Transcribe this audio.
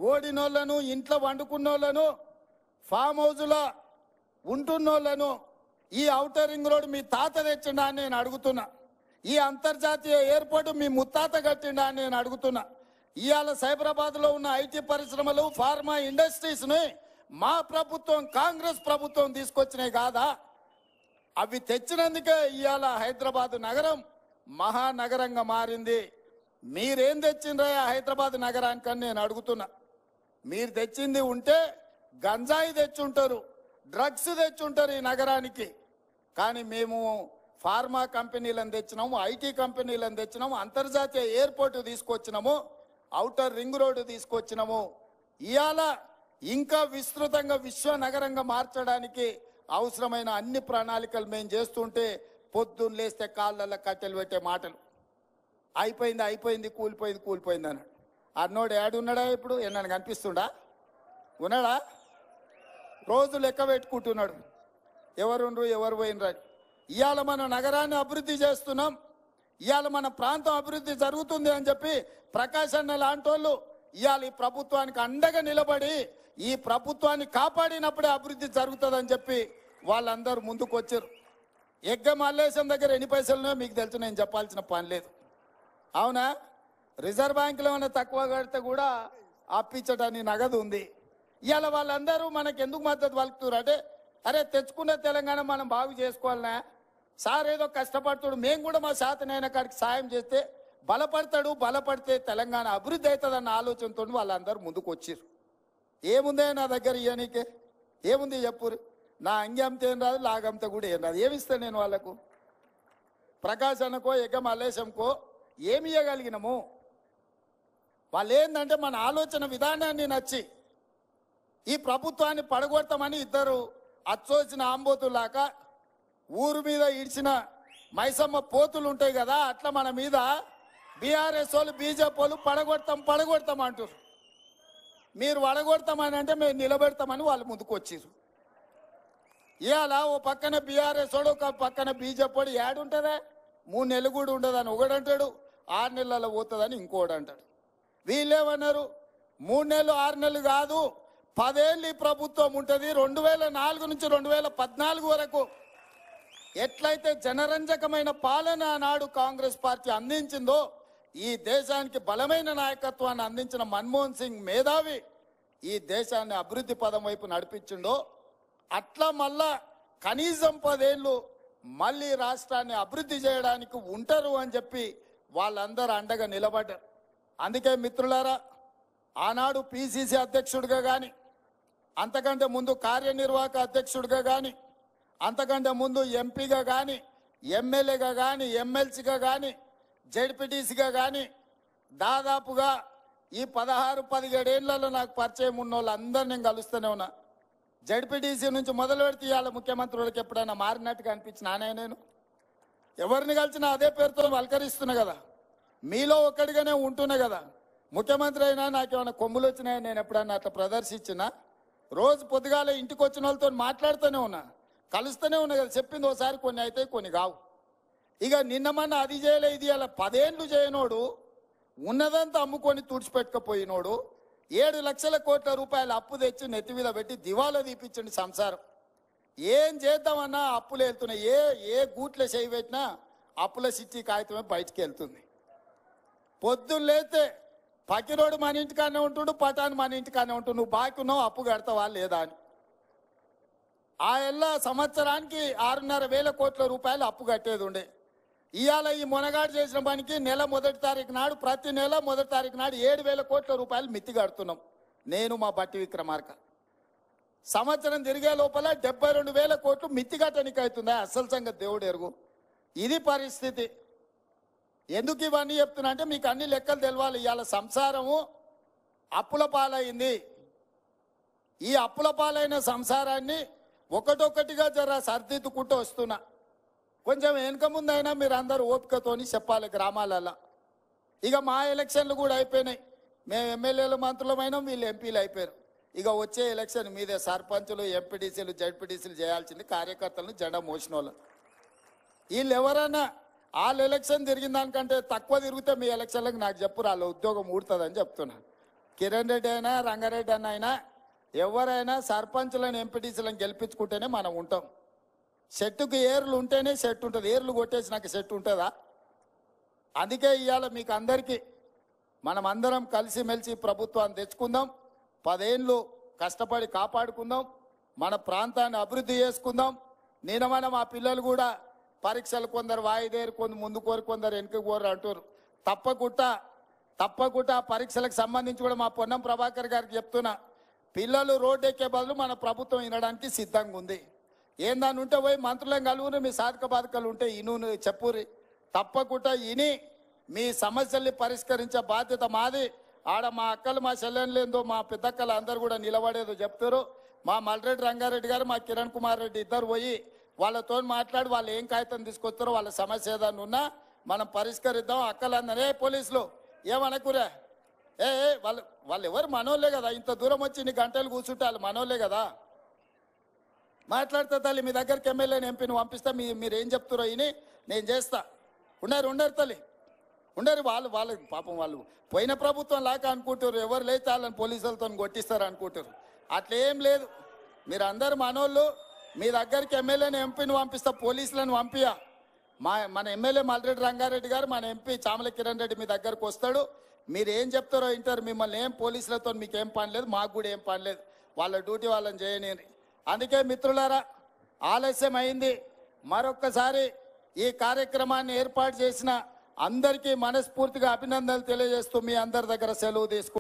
ఓడినోళ్లను, ఇంట్లో వండుకున్నోళ్లను, ఫామ్ హౌస్లో ఉంటున్నోళ్లను ఈ ఔటర్ రింగ్ రోడ్ మీ తాత తెచ్చిండా అని నేను అడుగుతున్నా. ఈ అంతర్జాతీయ ఎయిర్పోర్ట్ మీ ముత్తాత కట్టిండా అని నేను అడుగుతున్నా. ఇవాళ సైబరాబాద్లో ఉన్న ఐటీ పరిశ్రమలు, ఫార్మా ఇండస్ట్రీస్ని మా ప్రభుత్వం, కాంగ్రెస్ ప్రభుత్వం తీసుకొచ్చినాయి కాదా? అవి తెచ్చినందుకే ఇవాళ హైదరాబాద్ నగరం మహానగరంగా మారింది. మీరేం తెచ్చిండ్రా హైదరాబాద్ నగరానికని నేను అడుగుతున్నా. మీరు తెచ్చింది ఉంటే గంజాయి తెచ్చుంటారు, డ్రగ్స్ తెచ్చుంటారు ఈ నగరానికి. కానీ మేము ఫార్మా కంపెనీలను తెచ్చినాము, ఐటీ కంపెనీలను తెచ్చినాము, అంతర్జాతీయ ఎయిర్పోర్ట్ తీసుకొచ్చినాము, ఔటర్ రింగ్ రోడ్డు తీసుకొచ్చినాము. ఇవాళ ఇంకా విస్తృతంగా విశ్వ నగరంగా మార్చడానికి అవసరమైన అన్ని ప్రణాళికలు మేము చేస్తుంటే పొద్దున్న లేస్తే కాళ్ళల్లో కట్టెలు పెట్టే మాటలు. అయిపోయింది అయిపోయింది, కూలిపోయింది కూలిపోయింది అన్నాడు. అన్నోడు ఏడున్నాడా? ఇప్పుడు నన్ను కనిపిస్తుండా? ఉన్నాడా? రోజు లెక్క పెట్టుకుంటున్నాడు, ఎవరుండ్రు ఎవరు పోయినరా. ఇవాళ మన నగరాన్ని అభివృద్ధి చేస్తున్నాం, ఇవాళ మన ప్రాంతం అభివృద్ధి జరుగుతుంది అని చెప్పి ప్రకాష్ అన్న లాంటి వాళ్ళు ఇవాళ ఈ ప్రభుత్వానికి అండగా నిలబడి ఈ ప్రభుత్వాన్ని కాపాడినప్పుడే అభివృద్ధి జరుగుతుందని చెప్పి వాళ్ళందరూ ముందుకు వచ్చారు. ఎగ్గ మల్లేశం దగ్గర ఎన్ని పైసలున్నాయో మీకు తెలుసు, నేను చెప్పాల్సిన పని లేదు. అవునా? రిజర్వ్ బ్యాంకులో ఏమైనా తక్కువ కడితే కూడా అప్పించడానికి నగదు ఉంది. ఇవాళ వాళ్ళందరూ మనకు ఎందుకు మద్దతు పలుకుతారు అంటే, అరే తెచ్చుకున్న తెలంగాణ మనం బాగు చేసుకోవాలనా సార్, ఏదో కష్టపడుతాడు, మేము కూడా మా శాతనైన కాడికి సాయం చేస్తే బలపడతాడు, బలపడితే తెలంగాణ అభివృద్ధి అవుతుందన్న ఆలోచనతో వాళ్ళందరూ ముందుకు వచ్చారు. ఏముందే నా దగ్గర ఇయనీకే? ఏముంది చెప్పురు? నా అంగి అమ్మితే ఏం రాదు, లాగమ్మితే కూడా ఏం రాదు. ఏమిస్తాను నేను వాళ్ళకు? ప్రకాశ్ అన్నకో ఎగ్గ మల్లేశంకో ఏమి ఇవ్వగలిగినాము? వాళ్ళు ఏంటంటే మన ఆలోచన విధానాన్ని నచ్చి ఈ ప్రభుత్వాన్ని పడగొడతామని ఇద్దరు అచ్చోసిన ఆంబోతులాక ఊరు మీద ఇడిచిన మైసమ్మ పోతులు ఉంటాయి కదా, అట్లా మన మీద బీఆర్ఎస్ వాళ్ళు, బీజేపీ వాళ్ళు పడగొడతాం అంటారు. మీరు పడగొడతామని అంటే మేము నిలబెడతామని వాళ్ళు ముందుకు వచ్చారు. ఇవాళ ఓ పక్కన బీఆర్ఎస్ వాడు, ఒక పక్కన బీజేపీ వాడు ఏడుంటుందా? 3 నెలలు కూడా ఉండదని ఒకడంటాడు, 6 నెలల్లో పోతుందని ఇంకోడు అంటాడు. వీళ్ళేమన్నారు? 3 నెలలు 6 నెలలు కాదు, 10 ఏళ్ళు ఈ ప్రభుత్వం ఉంటుంది. 2004 నుంచి 2014 వరకు ఎట్లయితే జనరంజకమైన పాలన నాడు కాంగ్రెస్ పార్టీ అందించిందో, ఈ దేశానికి బలమైన నాయకత్వాన్ని అందించిన మన్మోహన్ సింగ్ మేధావి ఈ దేశాన్ని అభివృద్ధి పదం వైపు నడిపించిండో, అట్లా మళ్ళా కనీసం 10 ఏళ్ళు మళ్ళీ రాష్ట్రాన్ని అభివృద్ధి చేయడానికి ఉంటారు అని చెప్పి వాళ్ళందరూ అండగా నిలబడ్డారు. అందుకే మిత్రులారా, ఆనాడు పిసిసి అధ్యక్షుడిగా కానీ, అంతకంటే ముందు కార్యనిర్వాహక అధ్యక్షుడిగా కానీ, అంతకంటే ముందు ఎంపీగా కానీ, ఎమ్మెల్యేగా కానీ, ఎమ్మెల్సీగా కానీ, జెడ్పీటీసీగా కానీ దాదాపుగా ఈ 16-17 ఏళ్లలో నాకు పరిచయం ఉన్న వాళ్ళందరూ నేను కలుస్తూనే ఉన్నా. జెడ్పీటీసీ నుంచి మొదలు పెడితే ఇవాళ ముఖ్యమంత్రులకు ఎప్పుడైనా మారినట్టుగా అనిపించిన నేను ఎవరిని కలిసినా అదే పేరుతో వల్కరిస్తున్నా కదా, మీలో ఒక్కడిగానే ఉంటున్నా కదా. ముఖ్యమంత్రి అయినా నాకేమైనా కొమ్ములు వచ్చినాయని నేను ఎప్పుడన్నా అట్లా ప్రదర్శించినా? రోజు పొద్దుగాల ఇంటికి వచ్చిన వాళ్ళతో మాట్లాడుతూనే ఉన్నా, కలుస్తూనే ఉన్నా కదా. చెప్పింది ఒకసారి కొన్ని అయితే కొన్ని కావు. ఇక నిన్నమన్నా అది చేయలే, ఇది అలా 10 ఏళ్ళు చేయనోడు, ఉన్నదంతా అమ్ముకొని తుడిచిపెట్టుకపోయినోడు 7 లక్షల కోట్ల రూపాయల అప్పు తెచ్చి నెత్తి మీద పెట్టి దివాలా తీపించండి సంసారం. ఏం చేద్దామన్నా అప్పులు వెళ్తున్నాయి. ఏ గూట్ల చేయి పెట్టినా అప్పుల సిట్టి కాగితమే బయటికి వెళ్తుంది. పొద్దున్న లేతే పకిరోడు మన ఇంటికానే ఉంటుండు, పటాన్ మన ఇంటికానే ఉంటుండు. నువ్వు బాకీ ఉన్నావు, అప్పు కడతావా లేదా అని. ఆ ఎల్లా సంవత్సరానికి 6,500 కోట్ల రూపాయలు అప్పు కట్టేది ఉండే. ఇవాళ ఈ మొనగాడు చేసిన పనికి నెల 1వ తారీఖు నాడు, ప్రతి నెల 1వ తారీఖు నాడు 7,000 కోట్ల రూపాయలు మిత్తి కడుతున్నాం నేను, మా బట్టి విక్రమార్క. సంవత్సరం తిరిగే లోపల 72,000 కోట్లు మిత్తి కట్టడానికి అవుతుందా? అసలు సంగతి దేవుడు ఎరుగు. ఇది పరిస్థితి. ఎందుకు ఇవన్నీ చెప్తున్నా అంటే మీకు అన్ని లెక్కలు తెలవాలి. ఇవాళ సంసారము అప్పుల పాలైంది. ఈ అప్పుల పాలైన సంసారాన్ని ఒకటొక్కటిగా జర సర్దిద్దుకుంటూ వస్తున్నా. కొంచెం వెనుక ముందైనా మీరు అందరూ ఓపికతోని చెప్పాలి గ్రామాలలో. ఇక మా ఎలక్షన్లు కూడా అయిపోయినాయి. మేము ఎమ్మెల్యేలు మంత్రులమైనాం, వీళ్ళు ఎంపీలు అయిపోయారు. ఇక వచ్చే ఎలక్షన్ మీదే సర్పంచులు, ఎంపీటీసీలు, జడ్పీటీసీలు చేయాల్సింది కార్యకర్తలను జెండా మోసిన వాళ్ళు. వీళ్ళు ఎవరైనా వాళ్ళ ఎలక్షన్ తిరిగిన దానికంటే తక్కువ తిరిగితే మీ ఎలక్షన్లకు నాకు చెప్పు, వాళ్ళ ఉద్యోగం ఊడుతుందని చెప్తున్నాను. కిరణ్ రెడ్డి అయినా రంగారెడ్డి అన్న అయినా ఎవరైనా సర్పంచులను ఎంపీటీసీలను గెలిపించుకుంటేనే మనం ఉంటాం. చెట్టుకు ఏర్లు ఉంటేనే చెట్టు ఉంటుంది. ఏర్లు కొట్టేసి నాకు చెట్టు ఉంటుందా? అందుకే ఇవాళ మీకు అందరికీ మనం అందరం కలిసిమెలిసి ప్రభుత్వాన్ని తెచ్చుకుందాం. 10 ఏళ్ళు కష్టపడి కాపాడుకుందాం. మన ప్రాంతాన్ని అభివృద్ధి చేసుకుందాం. మన మా పిల్లలు కూడా పరీక్షలు కొందరు వాయిదేరు, కొందరు ముందు కోరు, కొందరు వెనుక కోరు అంటారు. తప్పకుండా పరీక్షలకు సంబంధించి కూడా మా పొన్నం ప్రభాకర్ గారికి చెప్తున్నా, పిల్లలు రోడ్డు ఎక్కే బదులు మన ప్రభుత్వం వినడానికి సిద్ధంగా ఉంది. ఏందని ఉంటే పోయి మంత్రులను కలువురు, మీ సాధక బాధకాలు ఉంటే ఇను చెప్పురి. తప్పకుండా ఇని మీ సమస్యల్ని పరిష్కరించే బాధ్యత మాది. ఆడ మా అక్కలు మా చెల్లెళ్ళేందో మా పెద్దక్కలు అందరూ కూడా నిలబడేదో చెప్తారు. మా మల్రెడ్డి రంగారెడ్డి గారు మా కిరణ్ కుమార్ రెడ్డి ఇద్దరు పోయి వాళ్ళతో మాట్లాడి వాళ్ళు ఏం కాగితం తీసుకొస్తారో వాళ్ళ సమస్య ఏదన్నా ఉన్నా మనం పరిష్కరిద్దాం. అక్కలందరే పోలీసులు ఏమనకురా, వాళ్ళు ఎవరు మనోళ్ళే కదా, ఇంత దూరం వచ్చి ఇన్ని గంటలు కూర్చుంటే వాళ్ళు మనోళ్ళే కదా. మాట్లాడితే తల్లి మీ దగ్గరికి ఎమ్మెల్యేని ఎంపీని పంపిస్తా, మీరు ఏం చెప్తారో ఇని నేను చేస్తా. ఉండరు తల్లి ఉండరు. వాళ్ళు పాపం వాళ్ళు పోయిన ప్రభుత్వం లాగా అనుకుంటారు, ఎవరు లేతే వాళ్ళని పోలీసులతో కొట్టిస్తారు అనుకుంటారు. అట్లేం లేదు. మీరు అందరు మనోళ్ళు. మీ దగ్గరికి ఎమ్మెల్యేని ఎంపీని పంపిస్తా, పోలీసులను పంపియా. మన ఎమ్మెల్యే మల్రెడ్డి రంగారెడ్డి గారు, మన ఎంపీ చామల కిరణ్ రెడ్డి మీ దగ్గరకు వస్తాడు. మీరు ఏం చెప్తారో వింటారు. మిమ్మల్ని ఏం పోలీసులతో మీకు ఏం పని లేదు, మాకు కూడా ఏం పని లేదు. వాళ్ళ డ్యూటీ వాళ్ళని చేయని. అందుకే మిత్రులారా, ఆలస్యం అయింది. మరొక్కసారి ఈ కార్యక్రమాన్ని ఏర్పాటు చేసిన అందరికీ మనస్ఫూర్తిగా అభినందనలు తెలియజేస్తూ మీ అందరి దగ్గర సెలవు తీసుకుంటాను.